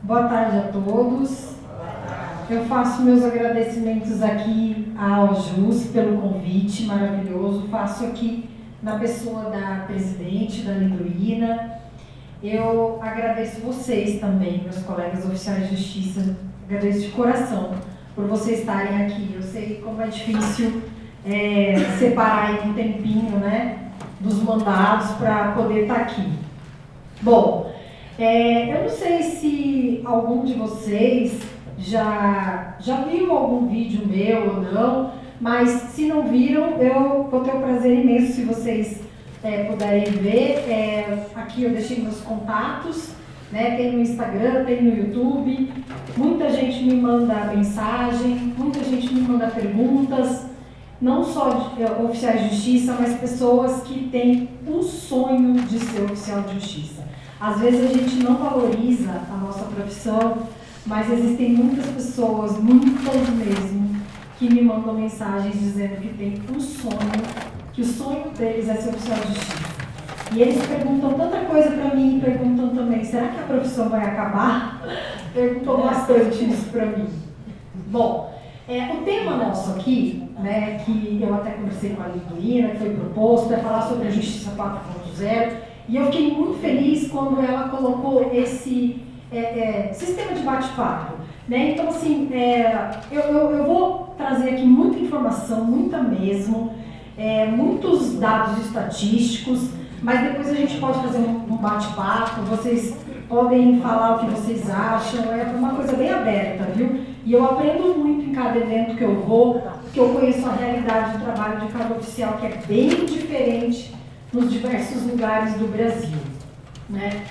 Boa tarde a todos. Eu faço meus agradecimentos aqui ao JUS pelo convite maravilhoso. Faço aqui na pessoa da presidente, da Liduína. Eu agradeço vocês também, meus colegas oficiais de justiça. Agradeço de coração por vocês estarem aqui. Eu sei como é difícil separar aí um tempinho, né, dos mandados para poder estar aqui. Bom, eu não sei se algum de vocês já viu algum vídeo meu ou não, mas se não viram, eu vou ter o prazer imenso se vocês puderem ver. Aqui eu deixei meus contatos, né? Tem no Instagram, tem no YouTube. Muita gente me manda mensagem, muita gente me manda perguntas, não só de oficiais de justiça, mas pessoas que têm o sonho de ser oficial de justiça. Às vezes a gente não valoriza a nossa profissão, mas existem muitas pessoas, muitas mesmo, que me mandam mensagens dizendo que tem um sonho, que o sonho deles é ser oficial de justiça. E eles perguntam tanta coisa para mim, perguntam também, será que a profissão vai acabar? Perguntam bastante isso para mim. Bom, o tema nosso aqui, né, que eu até conversei com a Liduína, que foi proposto, é falar sobre a Justiça 4.0, e eu fiquei muito feliz quando ela colocou esse sistema de bate-papo. Né? Então, assim, eu vou trazer aqui muita informação, muita mesmo, muitos dados estatísticos, mas depois a gente pode fazer um bate-papo, vocês podem falar o que vocês acham, é uma coisa bem aberta, viu? E eu aprendo muito em cada evento que eu vou, porque eu conheço a realidade do trabalho de cada oficial, que é bem diferente nos diversos lugares do Brasil, né?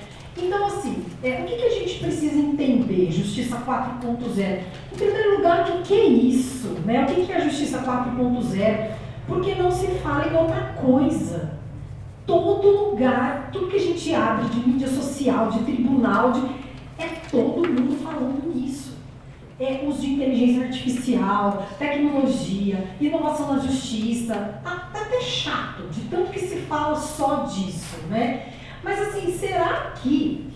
Então, assim, o que a gente precisa entender, Justiça 4.0? Em primeiro lugar, o que é isso? Né? O que é a Justiça 4.0? Porque não se fala em outra coisa. Todo lugar, tudo que a gente abre de mídia social, de tribunal, é todo mundo falando nisso. Uso de inteligência artificial, tecnologia, inovação na justiça, tá até chato, de tanto que se fala só disso, né? Mas assim, será que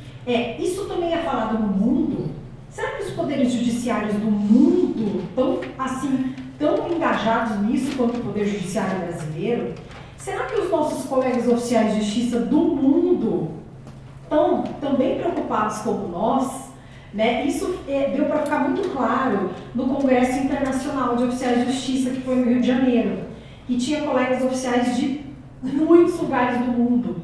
isso também é falado no mundo? Será que os poderes judiciários do mundo estão assim, tão engajados nisso quanto o poder judiciário brasileiro? Será que os nossos colegas oficiais de justiça do mundo estão também preocupados como nós? Né? Isso deu para ficar muito claro no Congresso Internacional de Oficiais de Justiça, que foi no Rio de Janeiro, que tinha colegas oficiais de muitos lugares do mundo.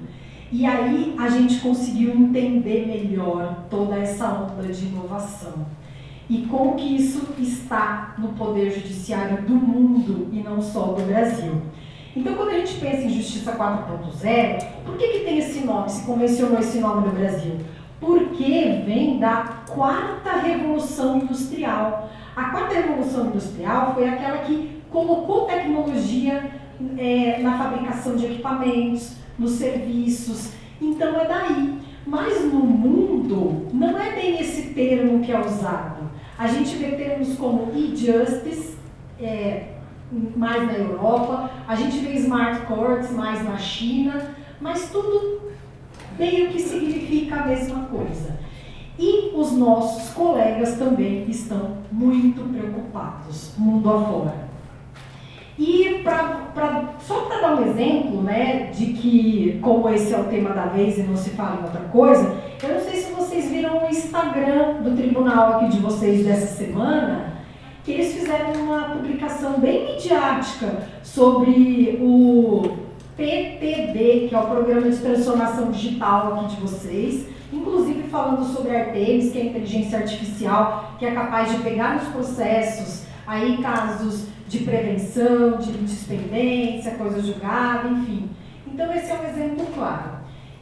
E aí a gente conseguiu entender melhor toda essa onda de inovação. E como que isso está no Poder Judiciário do mundo e não só do Brasil. Então, quando a gente pensa em Justiça 4.0, por que tem esse nome, se convencionou esse nome no Brasil? Porque vem da quarta revolução industrial. A quarta revolução industrial foi aquela que colocou tecnologia na fabricação de equipamentos, nos serviços, então é daí. Mas no mundo, não é bem esse termo que é usado. A gente vê termos como e-justice, mais na Europa, a gente vê smart courts mais na China, mas tudo meio que significa a mesma coisa. E os nossos colegas também estão muito preocupados, mundo afora. E só para dar um exemplo, né, de que, como esse é o tema da vez e não se fala em outra coisa, eu não sei se vocês viram o Instagram do tribunal aqui de vocês dessa semana, que eles fizeram uma publicação bem midiática sobre o PTD, que é o Programa de Transformação Digital aqui de vocês, inclusive falando sobre a Artemis, que é a inteligência artificial, que é capaz de pegar nos processos, aí casos de prevenção, de litispendência, coisa julgada, enfim. Então esse é um exemplo claro.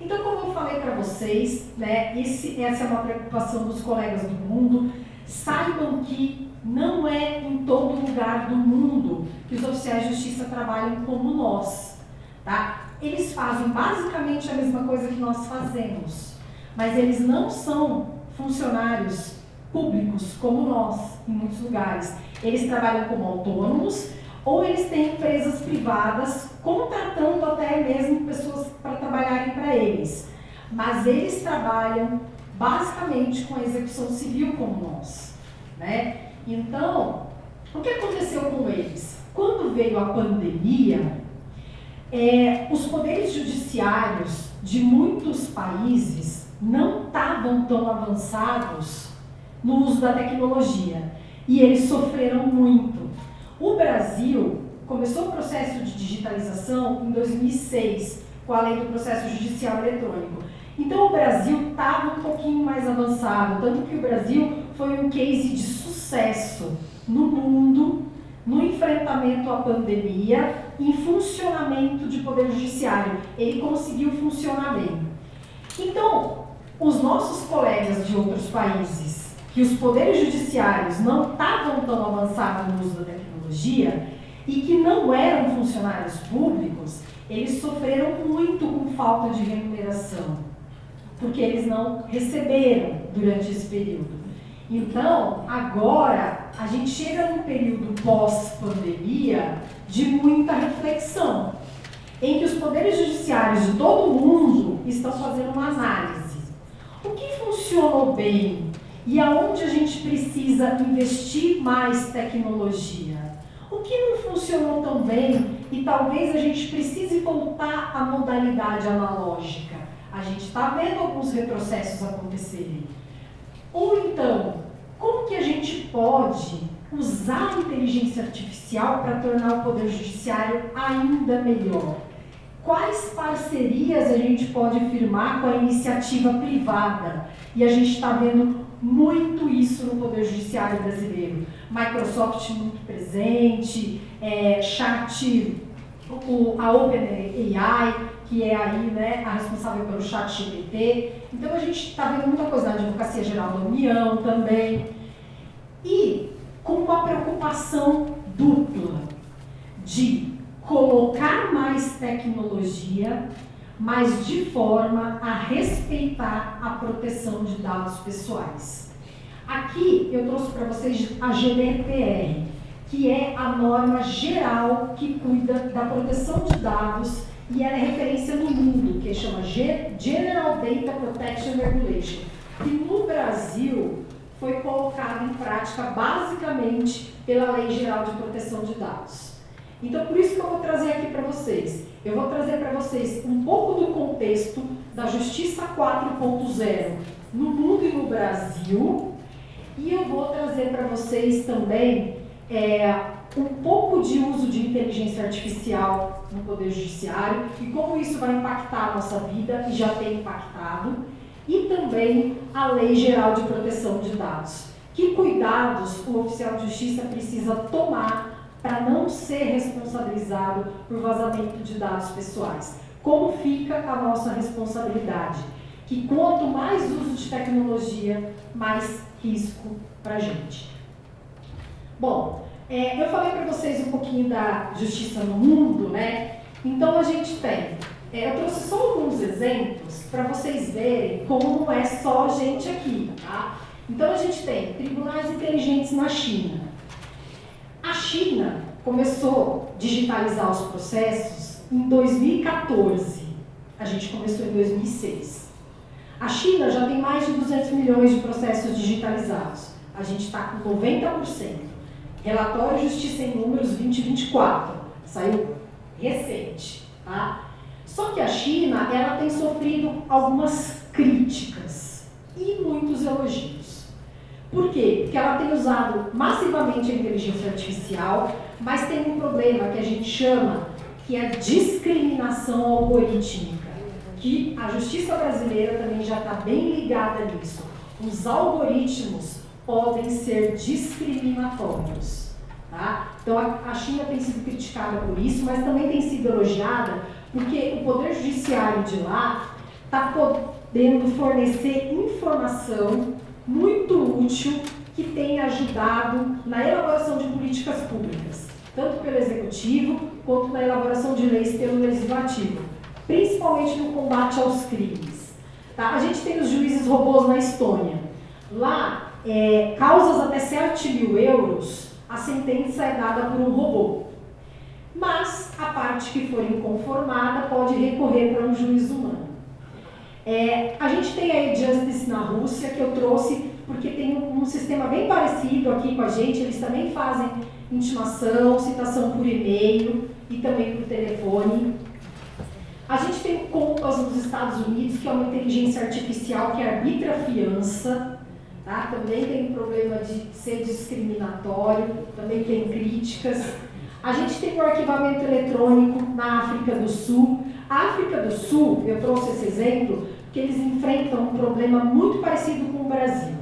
Então, como eu falei para vocês, né, essa é uma preocupação dos colegas do mundo. Saibam que não é em todo lugar do mundo que os oficiais de justiça trabalham como nós. Tá? Eles fazem basicamente a mesma coisa que nós fazemos, mas eles não são funcionários públicos como nós, em muitos lugares. Eles trabalham como autônomos ou eles têm empresas privadas contratando até mesmo pessoas para trabalharem para eles. Mas eles trabalham basicamente com a execução civil como nós, né? Então, o que aconteceu com eles? Quando veio a pandemia, os poderes judiciários de muitos países não estavam tão avançados no uso da tecnologia e eles sofreram muito. O Brasil começou o processo de digitalização em 2006, com a lei do processo judicial eletrônico. Então o Brasil estava um pouquinho mais avançado, tanto que o Brasil foi um case de sucesso no mundo, no enfrentamento à pandemia, em funcionamento de poder judiciário. Ele conseguiu funcionar bem. Então, os nossos colegas de outros países, que os poderes judiciários não estavam tão avançados no uso da tecnologia e que não eram funcionários públicos, eles sofreram muito com falta de remuneração, porque eles não receberam durante esse período. Então, agora, a gente chega num período pós-pandemia de muita reflexão, em que os poderes judiciários de todo mundo estão fazendo uma análise. O que funcionou bem e aonde a gente precisa investir mais tecnologia? O que não funcionou tão bem e talvez a gente precise voltar à modalidade analógica? A gente está vendo alguns retrocessos acontecerem. Ou então, como que a gente pode usar a inteligência artificial para tornar o Poder Judiciário ainda melhor? Quais parcerias a gente pode firmar com a iniciativa privada? E a gente está vendo muito isso no Poder Judiciário brasileiro. Microsoft muito presente, a OpenAI, que é aí, né, a responsável pelo ChatGPT. Então a gente está vendo muita coisa na Advocacia Geral da União também. E com uma preocupação dupla de colocar mais tecnologia, mas de forma a respeitar a proteção de dados pessoais. Aqui eu trouxe para vocês a GDPR, que é a norma geral que cuida da proteção de dados e ela é referência no mundo, que chama General Data Protection Regulation, que no Brasil foi colocado em prática basicamente pela Lei Geral de Proteção de Dados. Então, por isso que eu vou trazer aqui para vocês. Eu vou trazer para vocês um pouco do contexto da Justiça 4.0 no mundo e no Brasil, e eu vou trazer para vocês também um pouco de uso de inteligência artificial no Poder Judiciário e como isso vai impactar a nossa vida, e já tem impactado, e também a Lei Geral de Proteção de Dados. Que cuidados o oficial de justiça precisa tomar para não ser responsabilizado por vazamento de dados pessoais? Como fica a nossa responsabilidade? Que quanto mais uso de tecnologia, mais risco para a gente. Bom, eu falei para vocês um pouquinho da justiça no mundo, né? Então a gente tem, eu trouxe só alguns exemplos para vocês verem como não é só a gente aqui, tá? Então a gente tem tribunais inteligentes na China. A China começou a digitalizar os processos em 2014. A gente começou em 2006. A China já tem mais de 200 milhões de processos digitalizados. A gente está com 90%. Relatório Justiça em Números 2024. Saiu recente, tá? Só que a China, ela tem sofrido algumas críticas e muitos elogios. Por quê? Porque ela tem usado massivamente a inteligência artificial, mas tem um problema que a gente chama que é discriminação algorítmica, que a justiça brasileira também já está bem ligada nisso. Os algoritmos podem ser discriminatórios, tá? Então a China tem sido criticada por isso, mas também tem sido elogiada porque o Poder Judiciário de lá está podendo fornecer informação muito útil que tem ajudado na elaboração de políticas públicas, tanto pelo Executivo quanto na elaboração de leis pelo Legislativo, principalmente no combate aos crimes. Tá? A gente tem os juízes robôs na Estônia. Lá, causas até 7 mil euros, a sentença é dada por um robô. Mas a parte que for inconformada pode recorrer para um juiz humano. A gente tem a e-Justice na Rússia, que eu trouxe porque tem um sistema bem parecido aqui com a gente, eles também fazem intimação, citação por e-mail e também por telefone. A gente tem o Compass nos Estados Unidos, que é uma inteligência artificial que arbitra a fiança, tá? Também tem problema de ser discriminatório, também tem críticas. A gente tem o arquivamento eletrônico na África do Sul. A África do Sul, eu trouxe esse exemplo, porque eles enfrentam um problema muito parecido com o Brasil,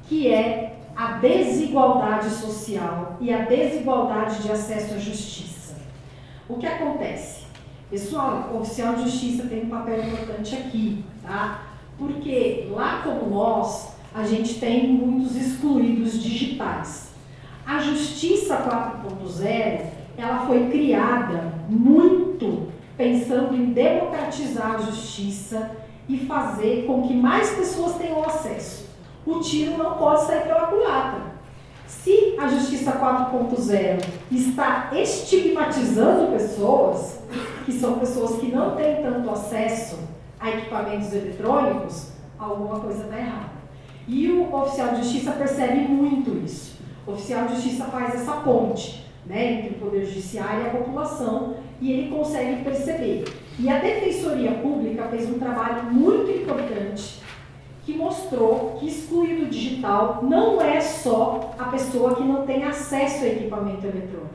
que é a desigualdade social e a desigualdade de acesso à justiça. O que acontece? Pessoal, o oficial de justiça tem um papel importante aqui, tá? Porque lá como nós, a gente tem muitos excluídos digitais. A Justiça 4.0, ela foi criada muito pensando em democratizar a justiça e fazer com que mais pessoas tenham acesso. O tiro não pode sair pela culatra. Se a Justiça 4.0 está estigmatizando pessoas, que são pessoas que não têm tanto acesso a equipamentos eletrônicos, alguma coisa está errada. E o oficial de justiça percebe muito isso. O oficial de justiça faz essa ponte, né, entre o Poder Judiciário e a população, e ele consegue perceber. E a Defensoria Pública fez um trabalho muito importante, que mostrou que excluído digital não é só a pessoa que não tem acesso a equipamento eletrônico.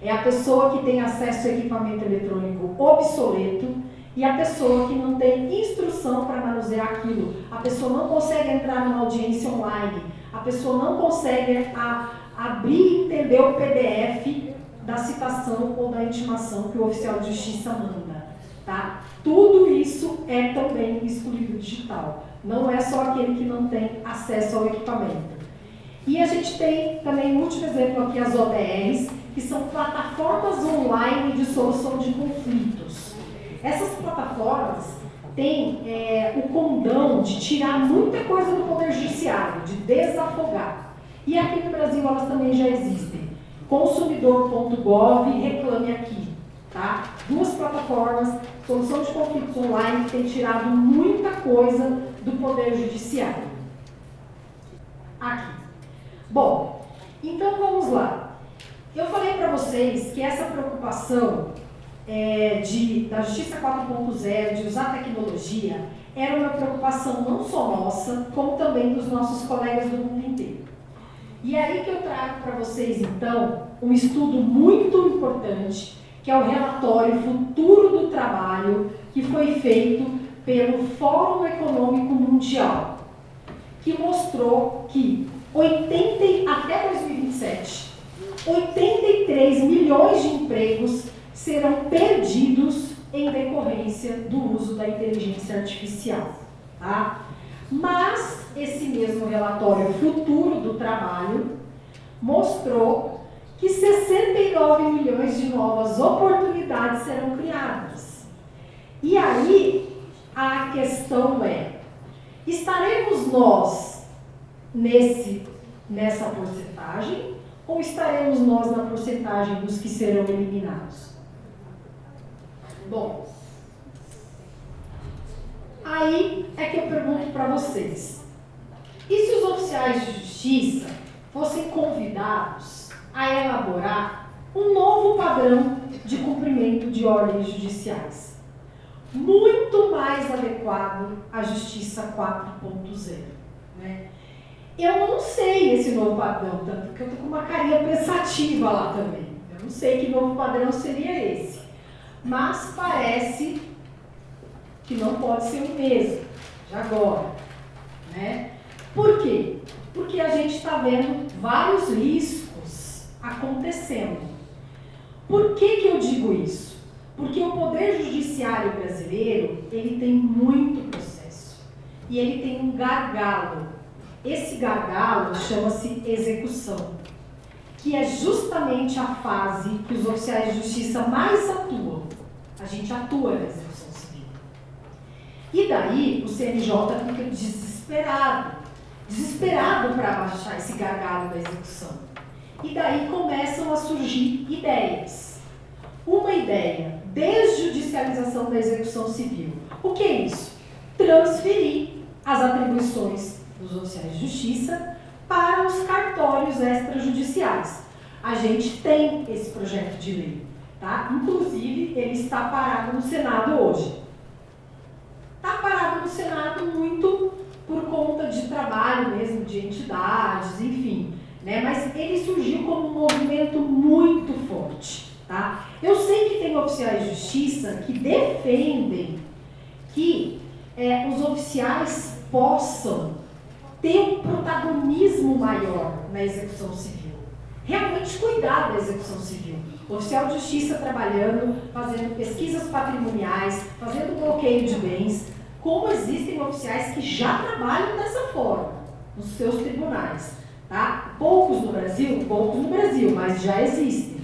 É a pessoa que tem acesso a equipamento eletrônico obsoleto e a pessoa que não tem instrução para manusear aquilo. A pessoa não consegue entrar numa audiência online. A pessoa não consegue abrir e entender o PDF da citação ou da intimação que o oficial de justiça manda. Tá? Tudo isso é também excluído digital. Não é só aquele que não tem acesso ao equipamento. E a gente tem também um último exemplo aqui, as ODRs, que são plataformas online de solução de conflitos. Essas plataformas têm o condão de tirar muita coisa do Poder Judiciário, de desafogar. E aqui no Brasil elas também já existem. Consumidor.gov, Reclame Aqui. Tá? Duas plataformas, solução de conflitos online, que tem tirado muita coisa do Poder Judiciário. Aqui. Bom, então vamos lá. Eu falei para vocês que essa preocupação da Justiça 4.0, de usar tecnologia, era uma preocupação não só nossa, como também dos nossos colegas do mundo inteiro. E aí que eu trago para vocês, então, um estudo muito importante, que é o relatório Futuro do Trabalho, que foi feito pelo Fórum Econômico Mundial, que mostrou que até 2027, 83 milhões de empregos serão perdidos em decorrência do uso da inteligência artificial. Tá? Mas esse mesmo relatório Futuro do Trabalho mostrou que 69 milhões de novas oportunidades serão criadas. E aí a questão é, estaremos nós nessa porcentagem ou estaremos nós na porcentagem dos que serão eliminados? Bom, aí é que eu pergunto para vocês, e se os oficiais de justiça fossem convidados a elaborar um novo padrão de cumprimento de ordens judiciais, muito mais adequado à Justiça 4.0, né? Eu não sei esse novo padrão, tanto que eu estou com uma carinha pensativa lá também. Eu não sei que novo padrão seria esse. Mas parece que não pode ser o mesmo, de agora. Né? Por quê? Porque a gente está vendo vários riscos acontecendo. Por que eu digo isso? Porque o Poder Judiciário brasileiro, ele tem muito processo. E ele tem um gargalo. Esse gargalo chama-se execução, que é justamente a fase que os oficiais de justiça mais atuam. A gente atua na execução civil. E daí o CNJ fica desesperado para abaixar esse gargalo da execução. E daí começam a surgir ideias. Uma ideia, desjudicialização da execução civil. O que é isso? transferir as atribuições dos oficiais de justiça para os cartórios extrajudiciais. A gente tem esse projeto de lei, tá? Inclusive, ele está parado no Senado hoje. Está parado no Senado muito por conta de trabalho mesmo, de entidades, enfim, né? Mas ele surgiu como um movimento muito forte, tá? Eu sei que tem oficiais de justiça que defendem que os oficiais possam ter um protagonismo maior na execução civil, realmente cuidar da execução civil. O oficial de justiça trabalhando, fazendo pesquisas patrimoniais, fazendo bloqueio de bens, como existem oficiais que já trabalham dessa forma nos seus tribunais, tá? Poucos no Brasil, mas já existem,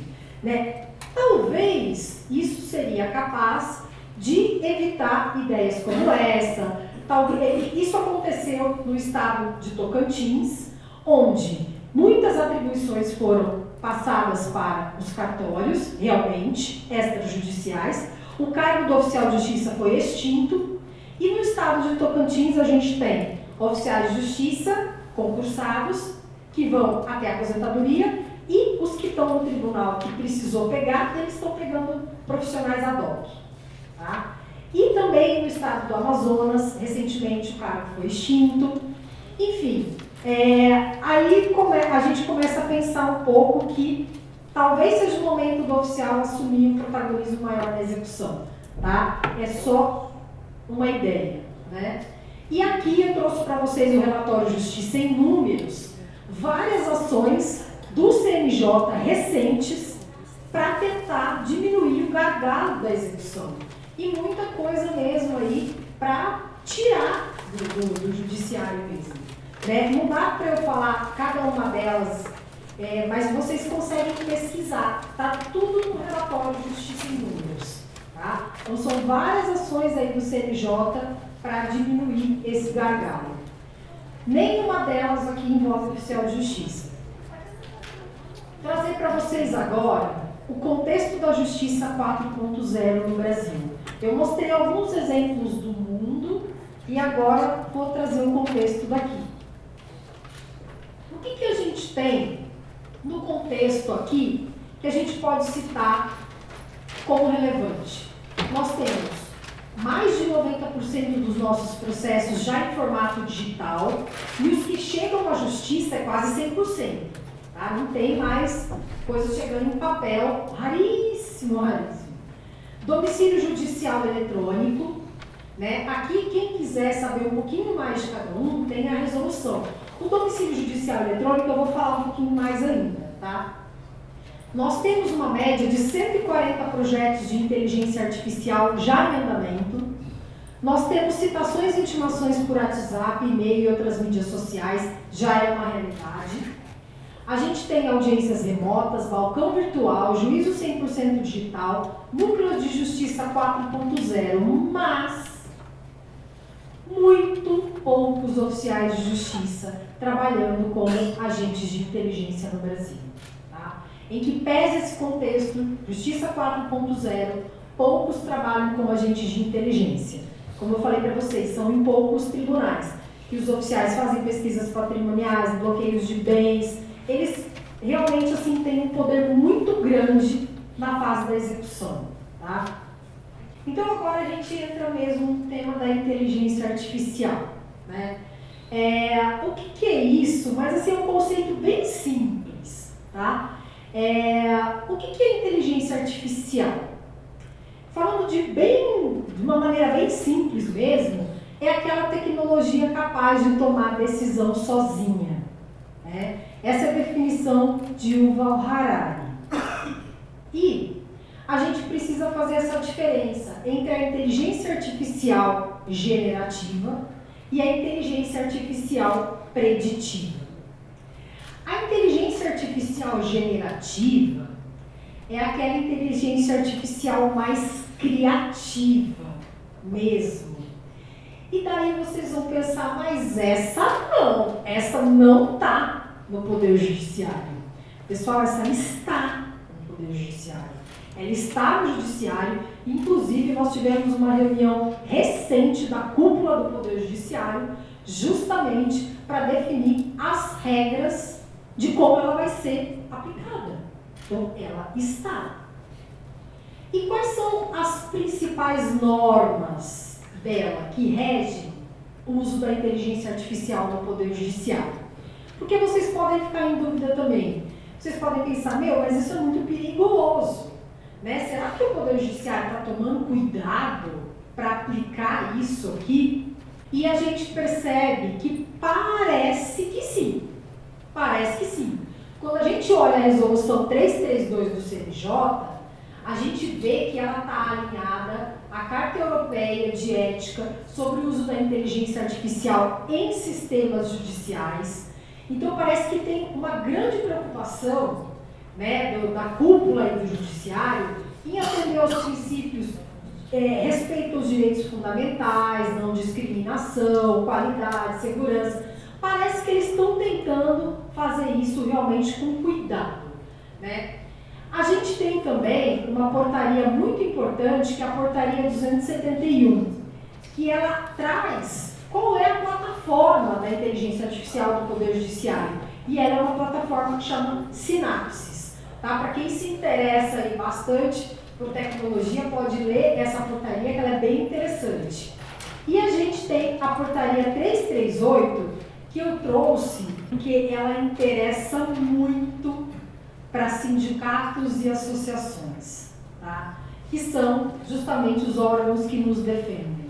né? Talvez isso seria capaz de evitar ideias como essa. Talvez isso aconteceu no estado de Tocantins, onde muitas atribuições foram passadas para os cartórios, realmente, extrajudiciais. O cargo do oficial de justiça foi extinto. E no estado de Tocantins a gente tem oficiais de justiça concursados, que vão até a aposentadoria, e os que estão no tribunal que precisou pegar, eles estão pegando profissionais ad hoc. Tá? E também no estado do Amazonas, recentemente o cargo foi extinto. Enfim, aí a gente começa a pensar um pouco que talvez seja o momento do oficial assumir um protagonismo maior na execução. Tá? É só uma ideia, né? E aqui eu trouxe para vocês o relatório Justiça em Números, várias ações do CNJ recentes para tentar diminuir o gargalo da execução. E muita coisa mesmo aí para tirar do judiciário mesmo. Né? Não dá para eu falar cada uma delas, mas vocês conseguem pesquisar. Está tudo no relatório Justiça em Números. Tá? Então são várias ações aí do CNJ para diminuir esse gargalo. Nenhuma delas aqui envolve oficial de justiça. Vou trazer para vocês agora o contexto da Justiça 4.0 no Brasil. Eu mostrei alguns exemplos do mundo e agora vou trazer o contexto daqui. O que a gente tem no contexto aqui que a gente pode citar como relevante? Nós temos mais de 90% dos nossos processos já em formato digital e os que chegam à justiça é quase 100%. Tá? Não tem mais coisas chegando em papel, raríssimo, raríssimo. Domicílio judicial eletrônico, né? Aqui quem quiser saber um pouquinho mais de cada um, tem a resolução. O domicílio judicial eletrônico eu vou falar um pouquinho mais ainda, tá? Nós temos uma média de 140 projetos de inteligência artificial já em andamento. Nós temos citações e intimações por WhatsApp, e-mail e outras mídias sociais, já é uma realidade. A gente tem audiências remotas, balcão virtual, juízo 100% digital, núcleos de justiça 4.0, mas muito poucos oficiais de justiça trabalhando como agentes de inteligência no Brasil. Tá? Em que pese esse contexto, Justiça 4.0, poucos trabalham como agentes de inteligência. Como eu falei para vocês, são em poucos tribunais que os oficiais fazem pesquisas patrimoniais, bloqueios de bens. Eles realmente assim, têm um poder muito grande na fase da execução. Tá? Então agora a gente entra mesmo no tema da inteligência artificial. Né? O que é isso? Mas assim, é um conceito bem simples. Tá? O que é inteligência artificial? Falando de uma maneira bem simples mesmo, é aquela tecnologia capaz de tomar decisão sozinha. Né? Essa é a definição de Yuval Harari. E a gente precisa fazer essa diferença entre a inteligência artificial generativa e a inteligência artificial preditiva. A inteligência artificial generativa é aquela inteligência artificial mais criativa mesmo. E daí vocês vão pensar, mas essa não está no Poder Judiciário. Pessoal, essa está no Poder Judiciário. ela está no Judiciário. Inclusive, nós tivemos uma reunião recente da cúpula do Poder Judiciário, justamente para definir as regras de como ela vai ser aplicada. Então, ela está. E quais são as principais normas dela que regem o uso da inteligência artificial no Poder Judiciário? Porque vocês podem ficar em dúvida também. Vocês podem pensar, mas isso é muito perigoso, né? Será que o Poder Judiciário está tomando cuidado para aplicar isso aqui? E a gente percebe que parece que sim. Parece que sim. Quando a gente olha a resolução 332 do CNJ, a gente vê que ela está alinhada à Carta Europeia de Ética sobre o uso da inteligência artificial em sistemas judiciais. Então parece que tem uma grande preocupação, né, da cúpula e do judiciário em atender aos princípios respeito aos direitos fundamentais, não discriminação, qualidade, segurança. Parece que eles estão tentando fazer isso realmente com cuidado, né? A gente tem também uma portaria muito importante, que é a portaria 271, que ela traz qual é a plataforma da inteligência artificial do Poder Judiciário. E ela é uma plataforma que chama Sinapsis. Tá? Para quem se interessa aí bastante por tecnologia, pode ler essa portaria, que ela é bem interessante. E a gente tem a portaria 338, que eu trouxe, porque ela interessa muito para sindicatos e associações, tá? Que são justamente os órgãos que nos defendem.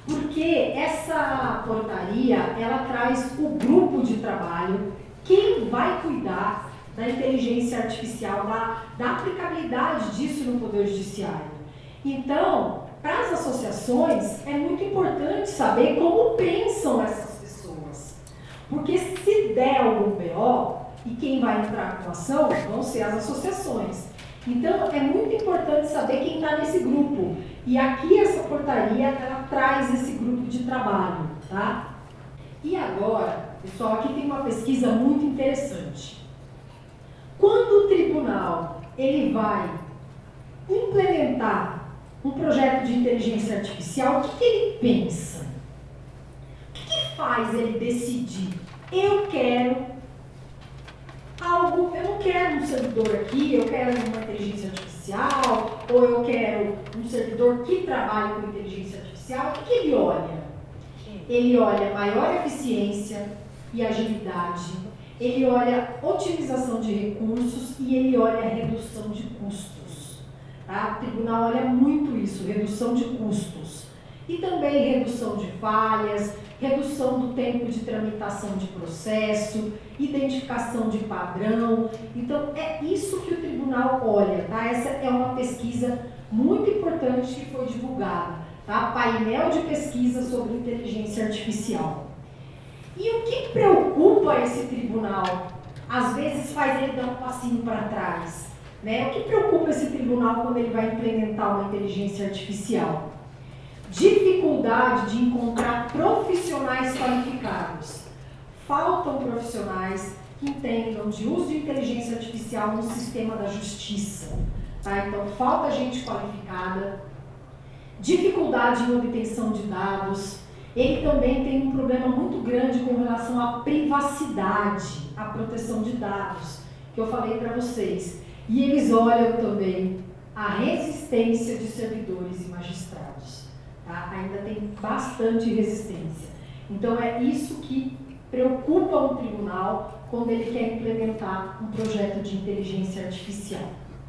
Porque essa portaria, ela traz o grupo de trabalho, quem vai cuidar da inteligência artificial, da aplicabilidade disso no Poder Judiciário. Então, para as associações, é muito importante saber como pensam essas pessoas. Porque se der algum BO, e quem vai entrar com ação vão ser as associações. Então, é muito importante saber quem está nesse grupo. E aqui essa portaria, ela traz esse grupo de trabalho, tá? E agora, pessoal, aqui tem uma pesquisa muito interessante. Quando o tribunal ele vai implementar um projeto de inteligência artificial, o que ele pensa? O que faz ele decidir? Eu quero algo, eu não quero um servidor aqui, eu quero uma inteligência artificial, ou eu quero um servidor que trabalhe com inteligência artificial. O que ele olha? Ele olha maior eficiência e agilidade, ele olha otimização de recursos e ele olha redução de custos. Tá? O tribunal olha muito isso, redução de custos. E também redução de falhas, redução do tempo de tramitação de processo, identificação de padrão. Então, é isso que o tribunal olha, tá? Essa é uma pesquisa muito importante que foi divulgada, tá? Painel de pesquisa sobre inteligência artificial. E o que preocupa esse tribunal? Às vezes faz ele dar um passinho para trás, né? O que preocupa esse tribunal quando ele vai implementar uma inteligência artificial? Dificuldade de encontrar profissionais qualificados. Faltam profissionais que entendam de uso de inteligência artificial no sistema da justiça. Tá? Então, falta gente qualificada. Dificuldade em obtenção de dados. Ele também tem um problema muito grande com relação à privacidade, à proteção de dados, que eu falei para vocês. E eles olham também a resistência de servidores e magistrados. Tá? Ainda tem bastante resistência. Então, é isso que preocupa o tribunal quando ele quer implementar um projeto de inteligência artificial.